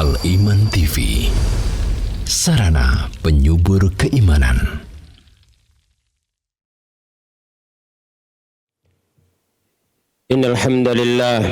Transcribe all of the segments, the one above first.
Al-Iman TV, sarana penyubur keimanan. Innal hamdalillah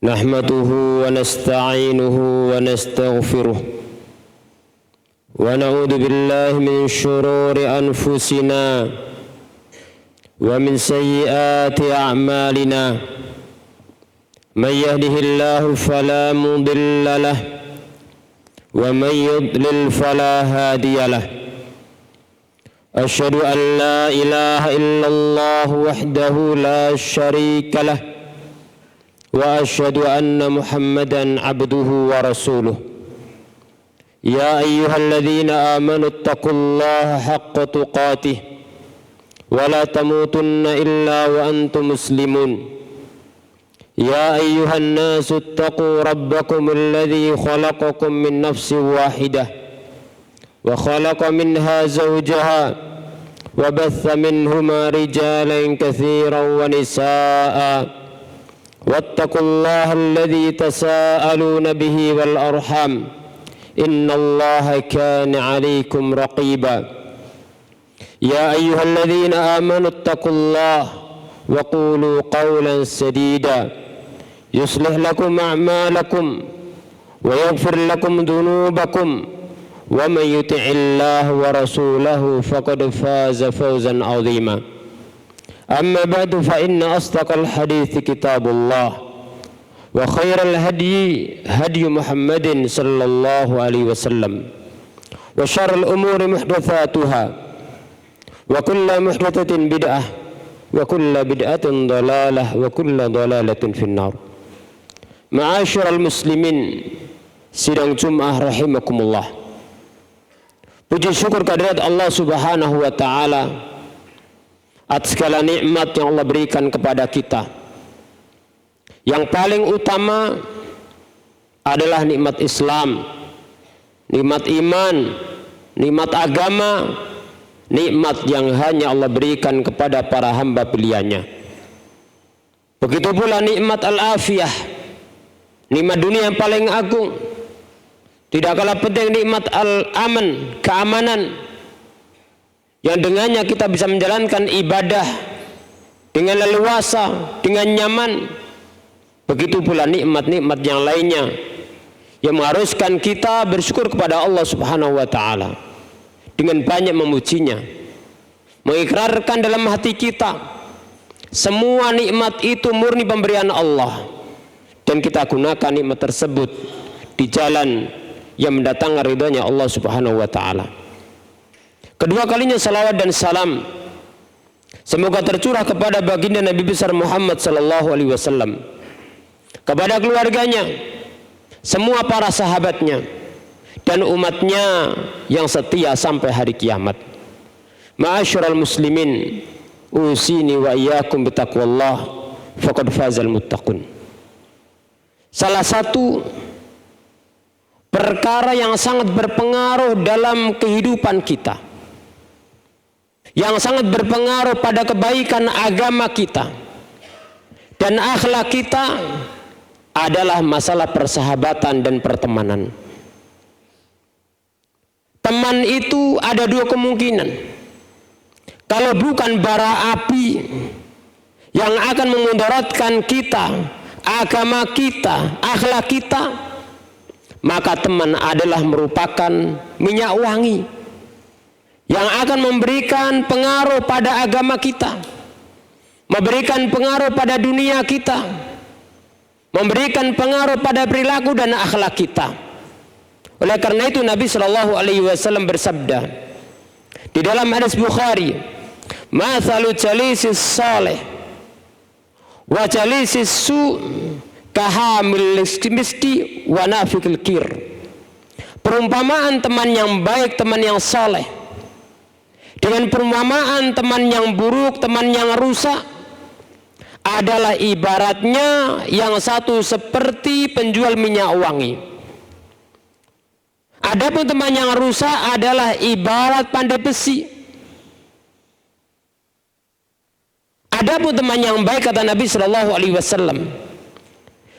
nahmaduhu wa nasta'inuhu wa nastaghfiruh wa na'udzu billahi min shururi anfusina wa min sayyiati a'malina. Man yahdihillahu fala mudilla lahu wa man yudlil fala hadiya lahu. Asyhadu an la ilaha illallah wahdahu la syarika lah wa asyhadu anna Muhammadan abduhu wa rasuluh. Ya ayyuhalladzina amanu taqullaha haqqa tuqatih wa la tamutunna illa wa antum muslimun. Ya ayyuhan nasu taqu rabbakum alladzi khalaqakum min nafsin wahidah wa khalaqa minha zawjaha wa batha minhuma rijalan katsiran wa nisaa'a wattaqullaha alladzi tasaaluna bihi wal arham innallaha kana 'alaykum raqiba. Ya ayyuhalladzina amanu taqullaha wa qulu qawlan sadida yuslih lakum a'malakum wa yaghfir lakum dhunubakum wa man yuti'illaha wa rasulahu faqad faza fawzan 'azima. Amma ba'du fa inna asdaqal hadithi kitabullah wa khairal hadyi hadyu Muhammadin sallallahu alaihi wasallam wa syarrul umuri muhdatsatuha wa kullu muhdatsatin bid'ah wa kullu bid'atin dhalalah wa kullu dhalalatin finnar. Ma'asyiral muslimin sidang Jumat rahimakumullah. Puji syukur kehadirat Allah Subhanahu wa taala atas segala nikmat yang Allah berikan kepada kita. Yang paling utama adalah nikmat Islam, nikmat iman, nikmat agama, nikmat yang hanya Allah berikan kepada para hamba pilihannya. Begitu pula nikmat al-afiyah, nikmat dunia yang paling agung. Tidak kalah penting nikmat al-aman, keamanan, yang dengannya kita bisa menjalankan ibadah dengan leluasa, dengan nyaman. Begitu pula nikmat-nikmat yang lainnya yang mengharuskan kita bersyukur kepada Allah Subhanahu wa taala dengan banyak memujinya, mengikrarkan dalam hati kita semua nikmat itu murni pemberian Allah, dan kita gunakan nikmat tersebut di jalan yang mendatangkan ridhonya Allah Subhanahu wa taala. Kedua kalinya salawat dan salam semoga tercurah kepada baginda Nabi besar Muhammad sallallahu alaihi wasallam, kepada keluarganya, semua para sahabatnya, dan umatnya yang setia sampai hari kiamat. Ma'asyiral muslimin, usini wa iyyakum bitaqwallah faqad fazal muttaqun. Salah satu perkara yang sangat berpengaruh dalam kehidupan kita, yang sangat berpengaruh pada kebaikan agama kita dan akhlak kita adalah masalah persahabatan dan pertemanan. Teman itu ada dua kemungkinan. Kalau bukan bara api yang akan memudaratkan kita, agama kita, akhlak kita, maka teman adalah merupakan minyak wangi yang akan memberikan pengaruh pada agama kita, memberikan pengaruh pada dunia kita, memberikan pengaruh pada perilaku dan akhlak kita. Oleh karena itu Nabi Shallallahu Alaihi Wasallam bersabda di dalam hadis Bukhari, "Mathalu jalisis saleh wa jalisis su kahamil miski wa nafikil kir." Perumpamaan teman yang baik, teman yang saleh, dengan perumpamaan teman yang buruk, teman yang rusak, adalah ibaratnya yang satu seperti penjual minyak wangi. Adapun teman yang rusak adalah ibarat pandai besi. Adapun teman yang baik, kata Nabi Shallallahu Alaihi Wasallam,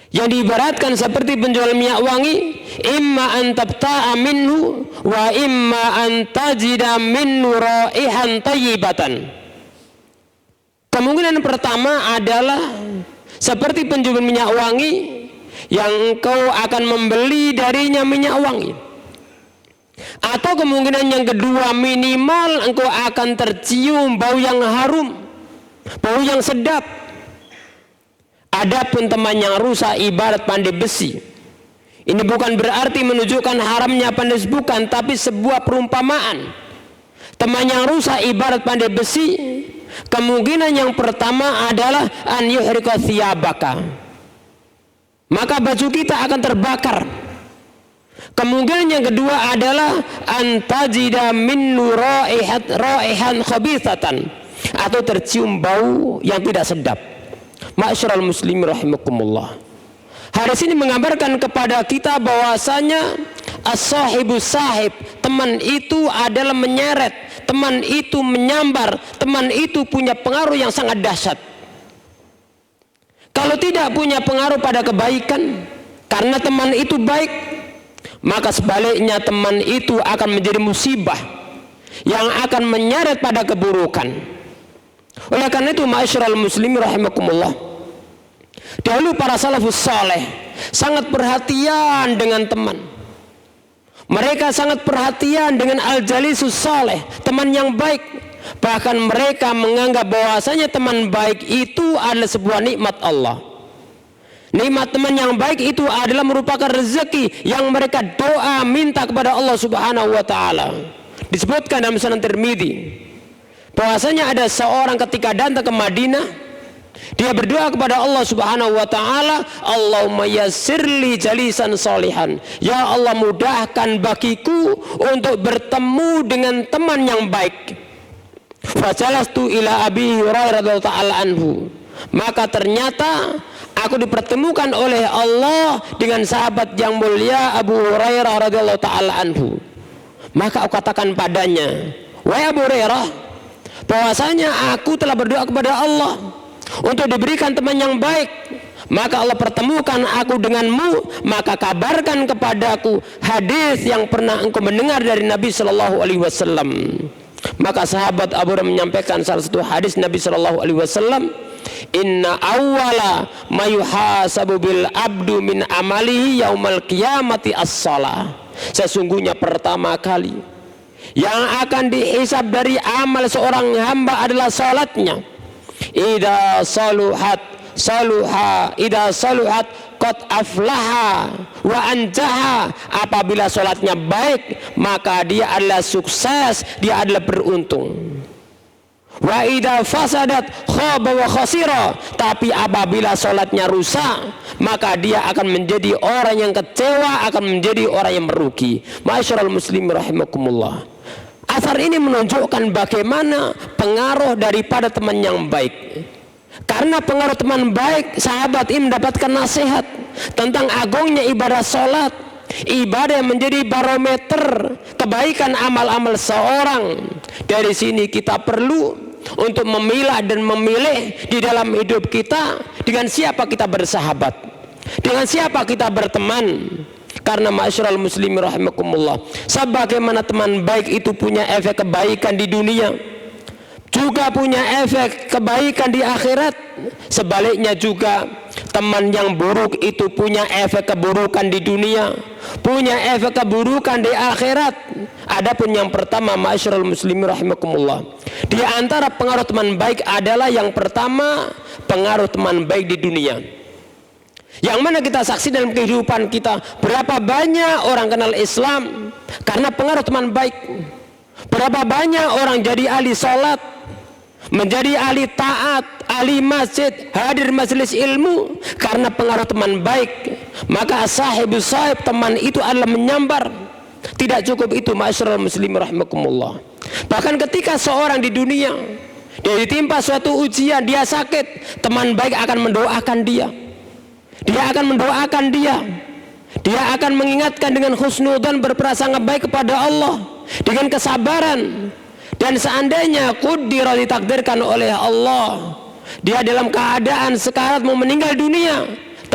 yang diibaratkan seperti penjual minyak wangi, imma an tabta'a minhu wa imma an tajida minhu raihan thayyibatan. Kemungkinan pertama adalah seperti penjual minyak wangi yang engkau akan membeli darinya minyak wangi. Atau kemungkinan yang kedua, minimal engkau akan tercium bau yang harum, bau yang sedap. Adapun teman yang rusak ibarat pandai besi. Ini bukan berarti menunjukkan haramnya pandai besi, bukan, tapi sebuah perumpamaan. Teman yang rusak ibarat pandai besi, kemungkinan yang pertama adalah an yuhrika thiyabaka, maka baju kita akan terbakar. Kemungkinan yang kedua adalah an tajida minnu raihan khabithatan, atau tercium bau yang tidak sedap. Ma'asyiral muslimin rahimakumullah. Hadis ini menggambarkan kepada kita bahwasanya as-sahibu sahib, teman itu adalah menyeret, teman itu menyambar, teman itu punya pengaruh yang sangat dahsyat. Kalau tidak punya pengaruh pada kebaikan karena teman itu baik, maka sebaliknya teman itu akan menjadi musibah yang akan menyeret pada keburukan. Oleh karena itu ma'asyiral muslimin rahimakumullah, dahulu para salafus saleh sangat perhatian dengan teman. Mereka sangat perhatian dengan al-jalisus saleh, teman yang baik. Bahkan mereka menganggap bahwasanya teman baik itu adalah sebuah nikmat Allah. Nikmat teman yang baik itu adalah merupakan rezeki yang mereka doa minta kepada Allah Subhanahu wa taala. Disebutkan dalam Sunan Tirmidzi bahwasanya ada seorang ketika datang ke Madinah, dia berdoa kepada Allah Subhanahu wa taala, Allahumma yassirli jalisan salihan. Ya Allah, mudahkan bagiku untuk bertemu dengan teman yang baik. Fajalastu ila Abi Hurairah radhiyallahu ta'ala anhu. Maka ternyata aku dipertemukan oleh Allah dengan sahabat yang mulia Abu Hurairah radhiyallahu ta'ala anhu. Maka aku katakan padanya, wahai Abu Hurairah, bahwasanya aku telah berdoa kepada Allah untuk diberikan teman yang baik. Maka Allah pertemukan aku denganmu, maka kabarkan kepadaku hadis yang pernah engkau mendengar dari Nabi Shallallahu Alaihi Wasallam. Maka sahabat Abu Hurairah menyampaikan salah satu hadis Nabi Shallallahu Alaihi Wasallam, inna awwala ma yuhasabu bil abdu min amalihi yaumal qiyamati as-shalah. Sesungguhnya pertama kali yang akan dihisab dari amal seorang hamba adalah salatnya. Idza saluhat saluha, idza saluhat qad aflaha wa anjaha. Apabila salatnya baik, maka dia adalah sukses, dia adalah beruntung. Wa idza fasadat khaba wa khasira. Tapi apabila salatnya rusak, maka dia akan menjadi orang yang kecewa, akan menjadi orang yang merugi. Ma'asyiral muslimin rahimakumullah. Asar ini menunjukkan bagaimana pengaruh daripada teman yang baik. Karena pengaruh teman baik, sahabat ini mendapatkan nasihat tentang agungnya ibadah salat, ibadah yang menjadi barometer kebaikan amal-amal seorang. Dari sini kita perlu untuk memilah dan memilih di dalam hidup kita dengan siapa kita bersahabat, dengan siapa kita berteman. Karena ma'asyiral muslimin rahimakumullah, sebagaimana teman baik itu punya efek kebaikan di dunia, juga punya efek kebaikan di akhirat. Sebaliknya juga teman yang buruk itu punya efek keburukan di dunia, punya efek keburukan di akhirat. Adapun yang pertama ma'asyiral muslimin rahimakumullah, di antara pengaruh teman baik adalah yang pertama pengaruh teman baik di dunia, yang mana kita saksi dalam kehidupan kita. Berapa banyak orang kenal Islam karena pengaruh teman baik. Berapa banyak orang jadi ahli salat, menjadi ahli taat, ahli masjid, hadir majelis ilmu karena pengaruh teman baik. Maka sahibus sahib, teman itu adalah menyambar. Tidak cukup itu ma'asyiral muslimin rahimakumullah. Bahkan ketika seorang di dunia dia ditimpa suatu ujian, dia sakit, teman baik akan mendoakan dia. Dia akan mendoakan dia. Dia akan mengingatkan dengan husnudzan, berprasangka baik kepada Allah, dengan kesabaran. Dan seandainya qudira, ditakdirkan oleh Allah, dia dalam keadaan sekarat mau meninggal dunia,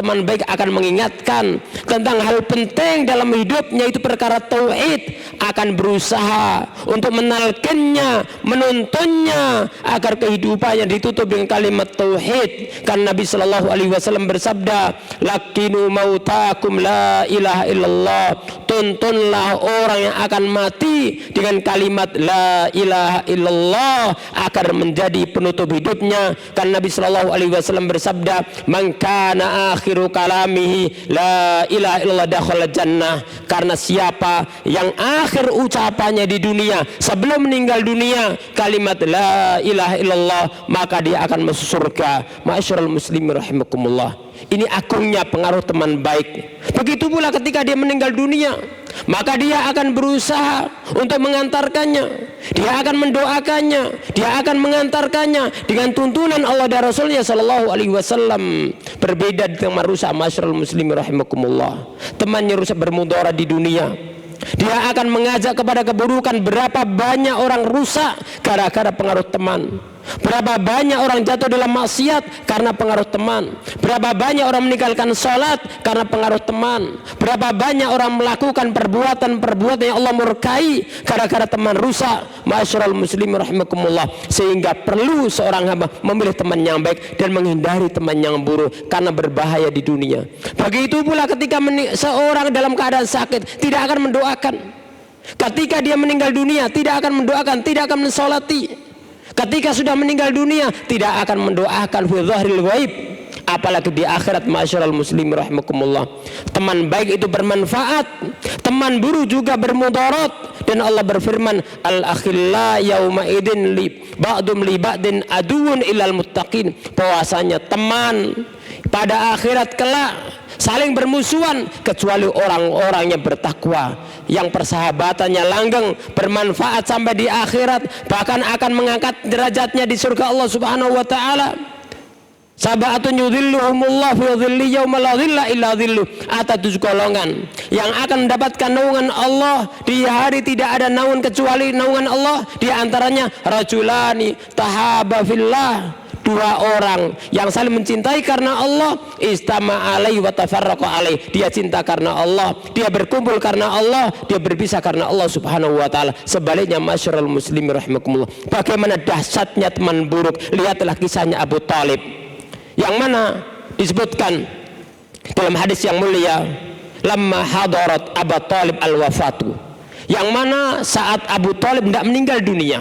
teman baik akan mengingatkan tentang hal penting dalam hidupnya, itu perkara tauhid, akan berusaha untuk menalkinnya, menuntunnya agar kehidupannya ditutup dengan kalimat tauhid. Kan Nabi sallallahu alaihi wasallam bersabda, "Lakinu mautakum la ilaha illallah." Tuntunlah orang yang akan mati dengan kalimat la ilaha illallah agar menjadi penutup hidupnya. Kan Nabi sallallahu alaihi wasallam bersabda, "Man kana akhiru kalamihi la ilaha illallah dakhala jannah." Karena siapa yang akhir ucapannya di dunia sebelum meninggal dunia kalimat la ilaha illallah, maka dia akan masuk surga. Ma'asyiral muslimin rahimakumullah. Ini agungnya pengaruh teman baik. Begitu pula ketika dia meninggal dunia, maka dia akan berusaha untuk mengantarkannya, dia akan mendoakannya, dia akan mengantarkannya dengan tuntunan Allah dan Rasulnya sallallahu alaihi wasallam. Berbeda dengan rusak, masyarul muslimin rahimakumullah. Temannya rusak bermudarat di dunia, dia akan mengajak kepada keburukan. Berapa banyak orang rusak gara-gara pengaruh teman. Berapa banyak orang jatuh dalam maksiat karena pengaruh teman. Berapa banyak orang meninggalkan sholat karena pengaruh teman. Berapa banyak orang melakukan perbuatan-perbuatan yang Allah murkai gara-gara teman rusak. Ma'asyiral muslimin rahimakumullah. Sehingga perlu seorang hamba memilih teman yang baik dan menghindari teman yang buruk karena berbahaya di dunia. Begitu pula ketika seorang dalam keadaan sakit tidak akan mendoakan. Ketika dia meninggal dunia tidak akan mendoakan, tidak akan mensolati. Ketika sudah meninggal dunia tidak akan mendoakan fi dhahril ghaib, apalagi di akhirat. Ma'asyiral muslimin rahimakumullah. Teman baik itu bermanfaat, teman buruk juga bermudarat. Dan Allah berfirman, al-akhilla yauma idin li ba'dum li ba'din aduun ilal muttaqin. Bahwasanya teman pada akhirat kelak saling bermusuhan kecuali orang-orang yang bertakwa, yang persahabatannya langgeng, bermanfaat sampai di akhirat, bahkan akan mengangkat derajatnya di surga Allah Subhanahu wa taala. Sabatun yudhilluhumullah fi dhilli yauma la dhilla illa dhilluh. Ada 7 golongan yang akan mendapatkan naungan Allah di hari tidak ada naungan kecuali naungan Allah. Di antaranya rajulani tahaba fillah, 2 orang yang saling mencintai karena Allah, istama alaihi wa tafarraqa alaihi. Dia cinta karena Allah, dia berkumpul karena Allah, dia berpisah karena Allah Subhanahu wa taala. Sebaliknya masyarul muslimin rahimakumullah, bagaimana dahsyatnya teman buruk. Lihatlah kisahnya Abu Thalib, yang mana disebutkan dalam hadis yang mulia, lamma hadarat Abu Thalib al-wafatu, yang mana saat Abu Thalib tidak meninggal dunia,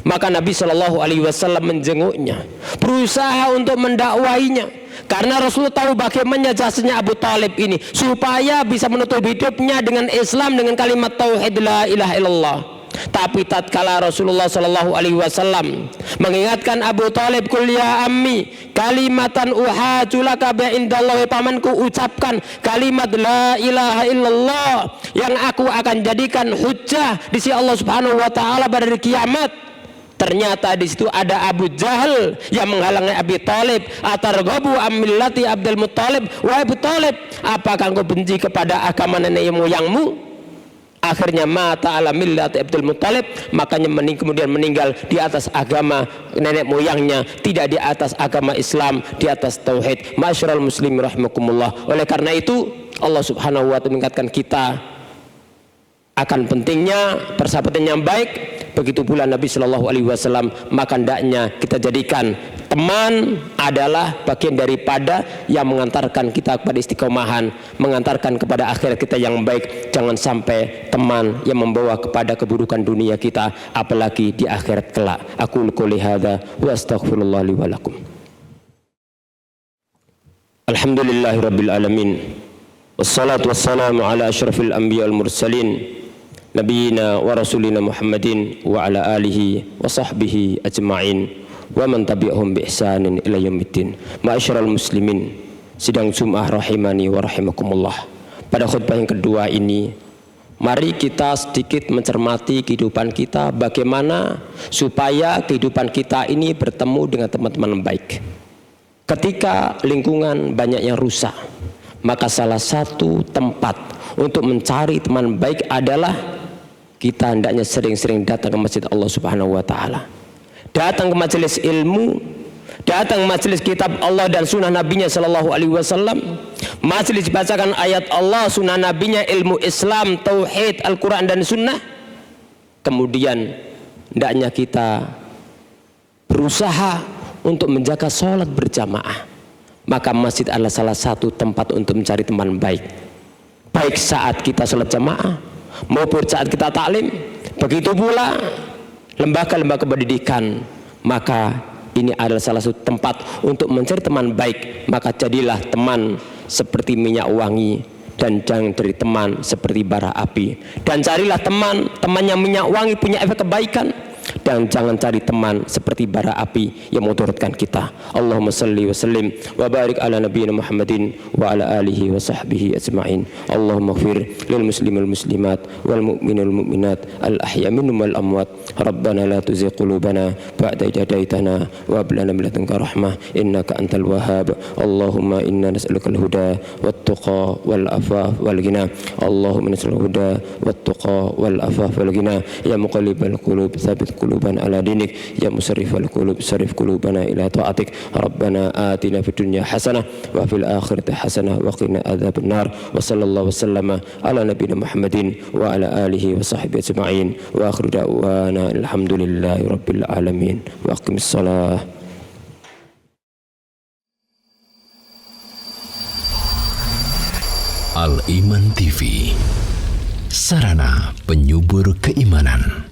maka Nabi Shallallahu Alaihi Wasallam menjenguknya, berusaha untuk mendakwainya, karena Rasulullah tahu bagaimana jasanya Abu Thalib ini, supaya bisa menutup hidupnya dengan Islam, dengan kalimat tauhid la ilaha illallah. Tapi tatkala Rasulullah Shallallahu Alaihi Wasallam mengingatkan Abu Thalib, kul ya ammi kalimatan uhajulaka ba'indallahi, pamanku ucapkan kalimat la ilaha illallah yang aku akan jadikan hujjah di sisi Allah Subhanahu Wa Taala pada hari kiamat. Ternyata di situ ada Abu Jahal yang menghalangi Abi Thalib. Atarghabu amillati Abdul Muttalib, wahai Abu Thalib, apakah engkau benci kepada agama nenek moyangmu? Akhirnya mata ala millati Abdul Muttalib, makanya kemudian meninggal di atas agama nenek moyangnya, tidak di atas agama Islam, di atas tauhid. Masyarul muslimin rahimakumullah. Oleh karena itu Allah Subhanahu wa taala mengingatkan kita akan pentingnya persahabatan yang baik. Begitu pula Nabi Shallallahu Alaihi Wasallam, maka hendaknya kita jadikan teman adalah bagian daripada yang mengantarkan kita kepada istiqomahan, mengantarkan kepada akhirat kita yang baik. Jangan sampai teman yang membawa kepada keburukan dunia kita, apalagi di akhirat kelak. Aku qouli hadza wa astaghfirullah li wa lakum. Alhamdulillahirabbil alamin. Wassalatu wassalamu ala asyrafil anbiya wal mursalin nabiyina wa rasulina Muhammadin wa ala alihi wa sahbihi ajma'in wa man tabi'ahum bi ihsanin ila yaumiddin. Ma'asyiral muslimin, sidang Jumat rahimani wa rahimakumullah. Pada khutbah yang kedua ini, mari kita sedikit mencermati kehidupan kita, bagaimana supaya kehidupan kita ini bertemu dengan teman-teman baik. Ketika lingkungan banyak yang rusak, maka salah satu tempat untuk mencari teman baik adalah kita hendaknya sering-sering datang ke masjid Allah Subhanahu wa taala. Datang ke majelis ilmu, datang majelis kitab Allah dan sunnah nabinya sallallahu alaihi wasallam, majelis bacakan ayat Allah, sunnah nabinya, ilmu Islam, tauhid, Al-Quran dan sunnah, kemudian hendaknya kita berusaha untuk menjaga sholat berjamaah. Maka masjid adalah salah satu tempat untuk mencari teman baik, baik saat kita sholat jamaah maupun saat kita taklim. Begitu pula lembaga-lembaga pendidikan, maka ini adalah salah satu tempat untuk mencari teman baik. Maka jadilah teman seperti minyak wangi, dan jangan cari teman seperti bara api. Dan carilah teman yang minyak wangi punya efek kebaikan, dan jangan cari teman seperti bara api yang memudaratkan kita. Allahumma salli wa sallim wa barik ala nabiyyina Muhammadin wa ala alihi wa sahbihi ajma'in. Allahumma ighfir lil muslimin wal muslimat wal mu'minin wal mu'minat al ahya minhum wal amwat. Rabbana la tuzigh qulubana ba'da idh hadaitana wa hab lana min ladunka rahmah innaka antal wahhab. Allahumma inna nas'aluka al huda wat tuqa wal afaf wal ghina. Allahumma nas'aluka al huda wat tuqa wal afaf wal ghina. Ya muqallibal qulub tsabbit quluban ala dinik, ya musarrifal qulub sarrif qulubana ila ta'atik. Rabbana atina fid dunya hasanah wa fil akhirati hasanah wa qina adzabannar. Wa sallallahu wasallama ala nabiyyina Muhammadin wa ala alihi wa sahbihi ajma'in. Wa akhiru da'wana alhamdulillahi rabbil alamin. Wa aqimis shalah. Al Iman TV, sarana penyubur keimanan.